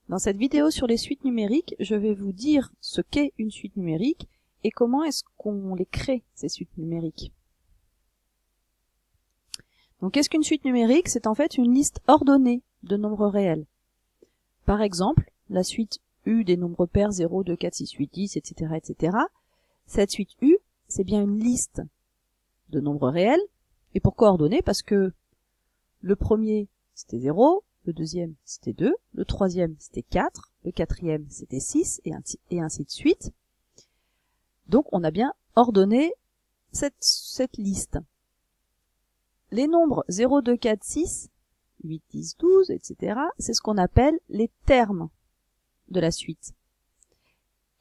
Dans cette vidéo sur les suites numériques, je vais vous dire ce qu'est une suite numérique et comment est-ce qu'on les crée, ces suites numériques. Donc qu'est-ce qu'une suite numérique? C'est en fait une liste ordonnée de nombres réels. Par exemple, la suite U des nombres pairs 0, 2, 4, 6, 8, 10, etc., etc. Cette suite U, c'est bien une liste de nombres réels. Et pourquoi ordonnée? Parce que le premier, c'était 0, le deuxième, c'était 2, le troisième, c'était 4, le quatrième, c'était 6, et ainsi de suite. Donc, on a bien ordonné cette liste. Les nombres 0, 2, 4, 6, 8, 10, 12, etc., c'est ce qu'on appelle les termes de la suite.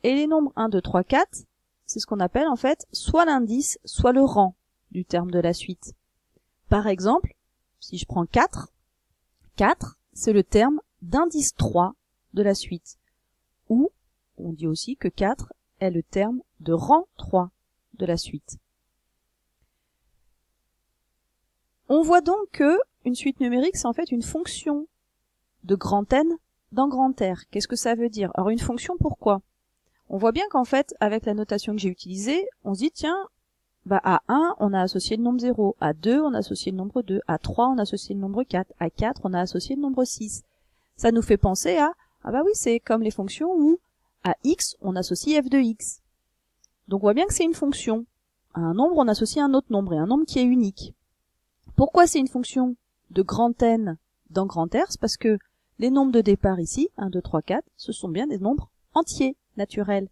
Et les nombres 1, 2, 3, 4, c'est ce qu'on appelle en fait soit l'indice, soit le rang du terme de la suite. Par exemple, si je prends 4, 4, c'est le terme d'indice 3 de la suite. Ou, on dit aussi que 4 est le terme de rang 3 de la suite. On voit donc que une suite numérique, c'est en fait une fonction de grand N dans grand R. Qu'est-ce que ça veut dire? Alors une fonction, pourquoi? On voit bien qu'en fait, avec la notation que j'ai utilisée, on se dit, tiens, bah à 1, on a associé le nombre 0, à 2, on a associé le nombre 2, à 3, on a associé le nombre 4, à 4, on a associé le nombre 6. Ça nous fait penser à, ah bah oui, c'est comme les fonctions où à x, on associe f de x. Donc on voit bien que c'est une fonction. À un nombre, on associe un autre nombre, et un nombre qui est unique. Pourquoi c'est une fonction de grand N dans grand R? C'est parce que les nombres de départ ici, 1, 2, 3, 4, ce sont bien des nombres entiers, naturels.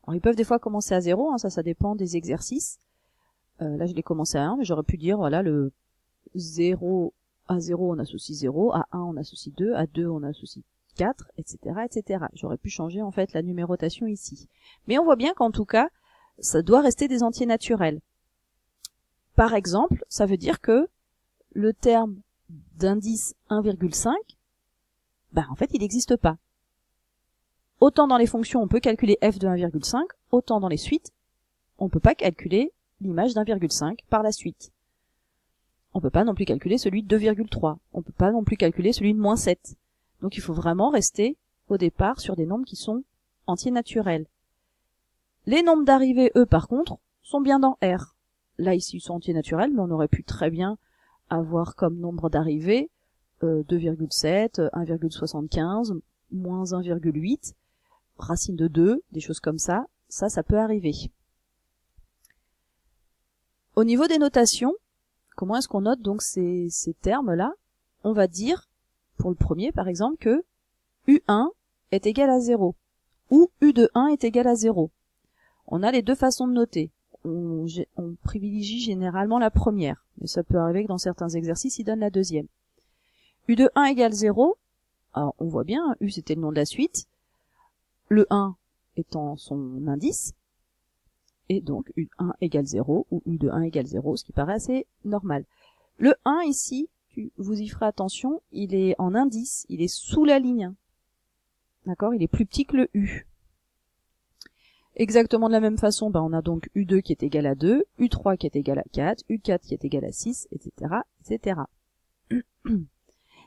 Alors ils peuvent des fois commencer à 0, hein, ça dépend des exercices. Là je l'ai commencé à 1, mais j'aurais pu dire, voilà, le 0, à 0 on associe 0, à 1 on associe 2, à 2 on associe 4, etc., etc. J'aurais pu changer en fait la numérotation ici. Mais on voit bien qu'en tout cas, ça doit rester des entiers naturels. Par exemple, ça veut dire que le terme d'indice 1,5, bah en fait il n'existe pas. Autant dans les fonctions on peut calculer f de 1,5, autant dans les suites, on peut pas calculer l'image d'1,5 par la suite. On peut pas non plus calculer celui de 2,3. On peut pas non plus calculer celui de -7. Donc il faut vraiment rester au départ sur des nombres qui sont entiers naturels. Les nombres d'arrivée, eux, par contre, sont bien dans R. Là, ici, ils sont entiers naturels, mais on aurait pu très bien avoir comme nombre d'arrivée 2,7, 1,75, moins 1,8, racine de 2, des choses comme ça. Ça peut arriver. Au niveau des notations, comment est-ce qu'on note donc ces termes-là? On va dire, pour le premier par exemple, que U1 est égal à 0, ou U de 1 est égal à 0. On a les deux façons de noter. On privilégie généralement la première, mais ça peut arriver que dans certains exercices, il donne la deuxième. U de 1 égale 0, alors on voit bien, U c'était le nom de la suite, le 1 étant son indice, et donc U1 égale 0, ou U de 1 égale 0, ce qui paraît assez normal. Le 1 ici, vous y ferez attention, il est en indice, il est sous la ligne 1. D'accord? Il est plus petit que le U. Exactement de la même façon, on a donc U2 qui est égal à 2, U3 qui est égal à 4, U4 qui est égal à 6, etc., etc.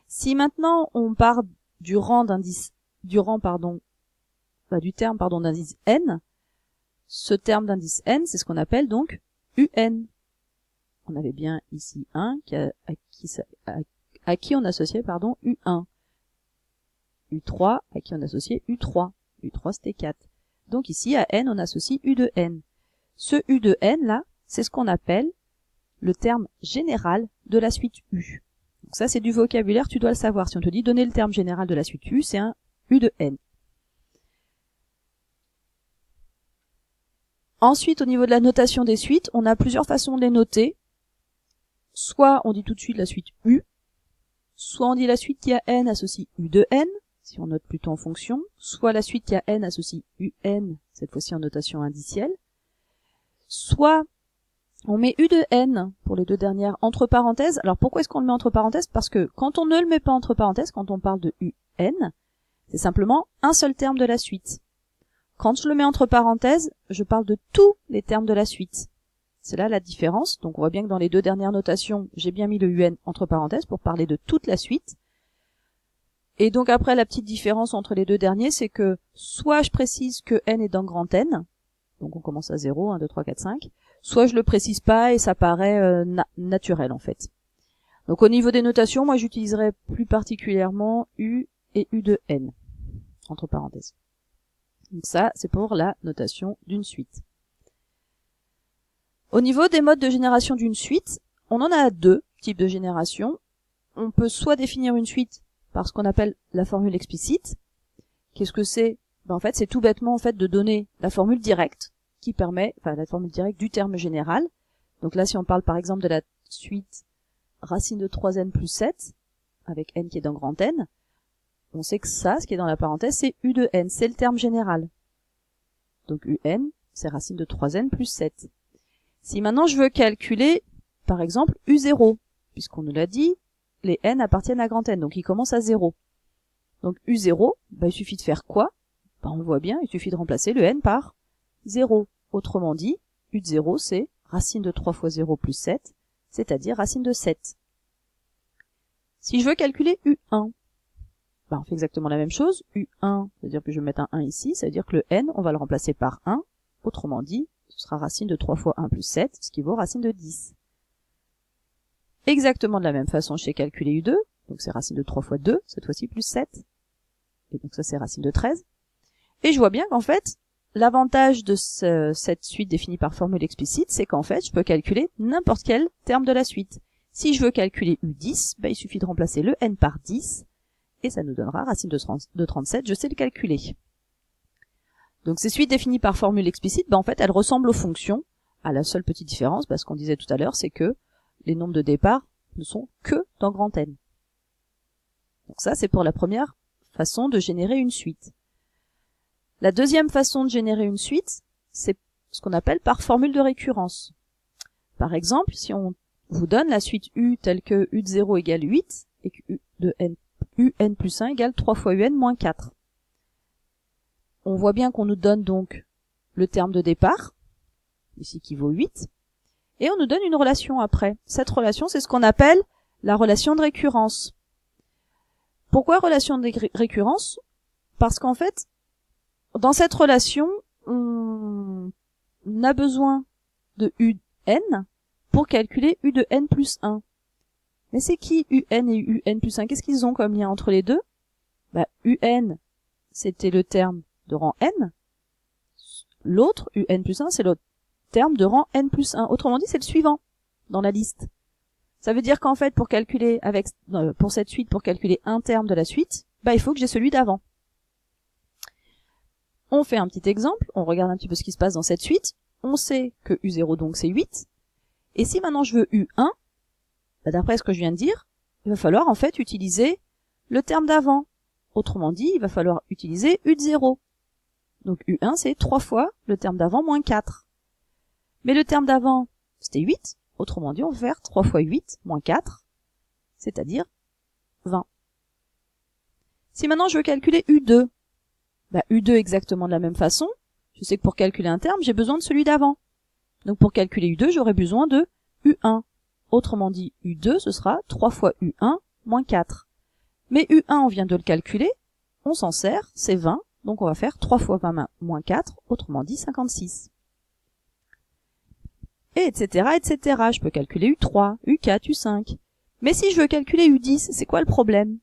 Si maintenant on part du terme d'indice n, ce terme d'indice n, c'est ce qu'on appelle donc UN. On avait bien ici 1 à qui on associait U1. U3 à qui on associait U3. U3 c'était 4. Donc ici, à n, on associe U de n. Ce U de n, là, c'est ce qu'on appelle le terme général de la suite U. Donc ça, c'est du vocabulaire, tu dois le savoir. Si on te dit donner le terme général de la suite U, c'est un U de n. Ensuite, au niveau de la notation des suites, on a plusieurs façons de les noter. Soit on dit tout de suite la suite U, soit on dit la suite qui a n associe U de n, si on note plutôt en fonction, soit la suite qui a n associe UN, cette fois-ci en notation indicielle, soit on met U de n pour les deux dernières entre parenthèses. Alors pourquoi est-ce qu'on le met entre parenthèses? Parce que quand on ne le met pas entre parenthèses, quand on parle de UN, c'est simplement un seul terme de la suite. Quand je le mets entre parenthèses, je parle de tous les termes de la suite. C'est là la différence. Donc on voit bien que dans les deux dernières notations, j'ai bien mis le UN entre parenthèses pour parler de toute la suite. Et donc après, la petite différence entre les deux derniers, c'est que soit je précise que n est dans grand N, donc on commence à 0, 1, 2, 3, 4, 5, soit je le précise pas et ça paraît naturel en fait. Donc au niveau des notations, moi j'utiliserai plus particulièrement U et U de n, entre parenthèses. Donc ça, c'est pour la notation d'une suite. Au niveau des modes de génération d'une suite, on en a deux types de génération. On peut soit définir une suite par ce qu'on appelle la formule explicite. Qu'est-ce que c'est? En fait, c'est tout bêtement en fait de donner la formule directe qui permet, enfin la formule directe du terme général. Donc là, si on parle par exemple de la suite racine de 3n plus 7, avec n qui est dans grand N, on sait que ça, ce qui est dans la parenthèse, c'est u de n, c'est le terme général. Donc un, c'est racine de 3n plus 7. Si maintenant je veux calculer, par exemple, u0, puisqu'on nous l'a dit, les n appartiennent à grand N, donc ils commencent à 0. Donc u0, il suffit de faire quoi? On le voit bien, il suffit de remplacer le n par 0. Autrement dit, u de 0, c'est racine de 3 fois 0 plus 7, c'est-à-dire racine de 7. Si je veux calculer u1, on fait exactement la même chose. u1, c'est-à-dire que je vais mettre un 1 ici, ça veut dire que le n, on va le remplacer par 1. Autrement dit, ce sera racine de 3 fois 1 plus 7, ce qui vaut racine de 10. Exactement de la même façon, je sais calculer u2, donc c'est racine de 3 fois 2, cette fois-ci plus 7. Et donc ça c'est racine de 13. Et je vois bien qu'en fait, l'avantage de cette suite définie par formule explicite, c'est qu'en fait, je peux calculer n'importe quel terme de la suite. Si je veux calculer u10, il suffit de remplacer le n par 10, et ça nous donnera racine de 37, je sais le calculer. Donc ces suites définies par formule explicite, en fait, elles ressemblent aux fonctions, à la seule petite différence, parce qu'on disait tout à l'heure, c'est que les nombres de départ ne sont que dans grand N. Donc ça, c'est pour la première façon de générer une suite. La deuxième façon de générer une suite, c'est ce qu'on appelle par formule de récurrence. Par exemple, si on vous donne la suite U telle que U de 0 égale 8, et que U de n, UN plus 1 égale 3 fois UN moins 4. On voit bien qu'on nous donne donc le terme de départ, ici qui vaut 8, et on nous donne une relation après. Cette relation, c'est ce qu'on appelle la relation de récurrence. Pourquoi relation de récurrence? Parce qu'en fait, dans cette relation, on a besoin de UN pour calculer U de n plus 1. Mais c'est qui UN et UN plus 1? Qu'est-ce qu'ils ont comme lien entre les deux? UN, c'était le terme de rang n. L'autre, UN plus 1, c'est l'autre terme de rang n plus 1. Autrement dit, c'est le suivant dans la liste. Ça veut dire qu'en fait, pour calculer pour cette suite, pour calculer un terme de la suite, il faut que j'ai celui d'avant. On fait un petit exemple, on regarde un petit peu ce qui se passe dans cette suite. On sait que U0 donc c'est 8. Et si maintenant je veux U1, d'après ce que je viens de dire, il va falloir en fait utiliser le terme d'avant. Autrement dit, il va falloir utiliser U de 0. Donc U1 c'est 3 fois le terme d'avant moins 4. Mais le terme d'avant, c'était 8. Autrement dit, on va faire 3 fois 8 moins 4, c'est-à-dire 20. Si maintenant je veux calculer U2, U2 exactement de la même façon, je sais que pour calculer un terme, j'ai besoin de celui d'avant. Donc pour calculer U2, j'aurai besoin de U1. Autrement dit, U2, ce sera 3 fois U1 moins 4. Mais U1, on vient de le calculer, on s'en sert, c'est 20, donc on va faire 3 fois 20 moins 4, autrement dit 56. Et etc., etc. Je peux calculer U3, U4, U5. Mais si je veux calculer U10, c'est quoi le problème?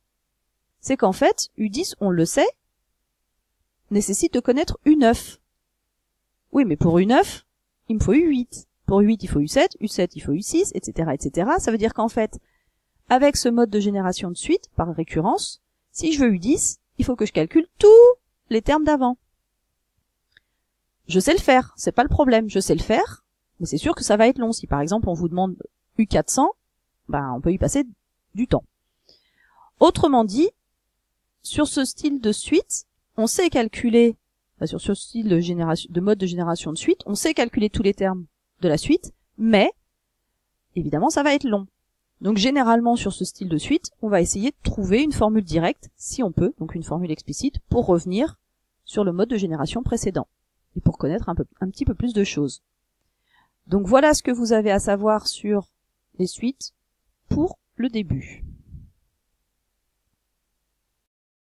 C'est qu'en fait, U10, on le sait, nécessite de connaître U9. Oui, mais pour U9, il me faut U8. Pour U8, il faut U7, U7, il faut U6, etc., etc. Ça veut dire qu'en fait, avec ce mode de génération de suite, par récurrence, si je veux U10, il faut que je calcule tous les termes d'avant. Je sais le faire, c'est pas le problème, je sais le faire, mais c'est sûr que ça va être long. Si par exemple on vous demande U400, on peut y passer du temps. Autrement dit, sur ce style de suite, on sait calculer, sur ce style de mode de génération de suite, on sait calculer tous les termes de la suite, mais évidemment ça va être long. Donc généralement sur ce style de suite, on va essayer de trouver une formule directe, si on peut, donc une formule explicite, pour revenir sur le mode de génération précédent, et pour connaître un petit peu plus de choses. Donc voilà ce que vous avez à savoir sur les suites pour le début.